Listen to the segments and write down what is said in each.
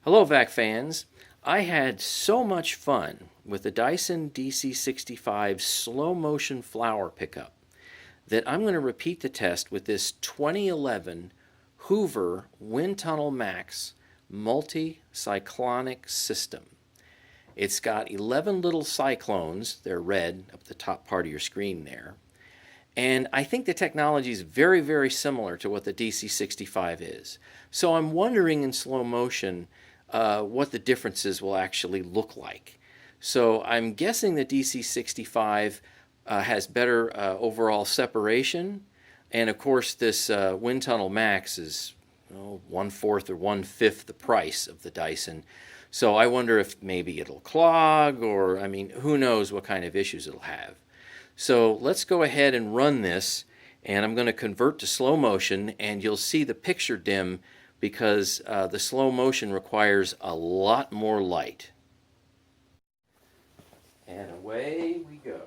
Hello VAC fans. I had so much fun with the Dyson DC65 slow motion flower pickup that I'm going to repeat the test with this 2011 Hoover WindTunnel Max multi-cyclonic system. It's got 11 little cyclones, they're red up the top part of your screen there, and I think the technology is very, very similar to what the DC65 is. So I'm wondering in slow motion what the differences will actually look like. So I'm guessing the DC65 has better overall separation, and of course this WindTunnel Max is 1/4 or 1/5 the price of the Dyson. So I wonder if maybe it'll clog, or I mean, who knows what kind of issues it'll have. So let's go ahead and run this, and I'm going to convert to slow motion, and you'll see the picture dim because the slow motion requires a lot more light. And away we go.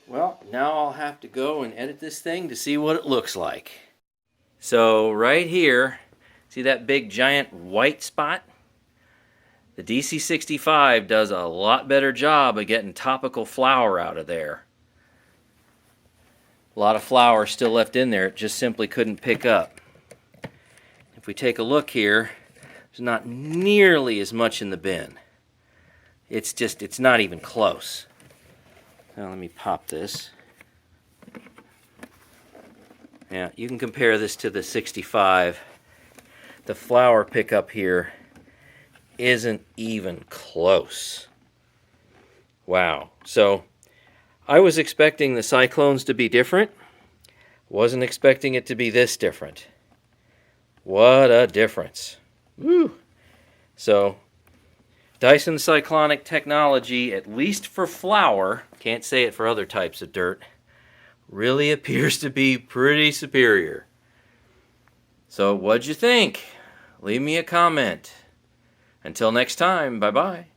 Well, now I'll have to go and edit this thing to see what it looks like. So right here, see that big giant white spot? The DC65 does a lot better job of getting topical flour out of there. A lot of flour still left in there, it just simply couldn't pick up. If we take a look here, there's not nearly as much in the bin. It's not even close. Now let me pop this. Yeah, you can compare this to the 65. The flour pickup here isn't even close. Wow. So I was expecting the cyclones to be different. Wasn't expecting it to be this different. What a difference. Woo! So Dyson cyclonic technology, at least for flour, can't say it for other types of dirt, really appears to be pretty superior. So what'd you think? Leave me a comment. Until next time, bye-bye.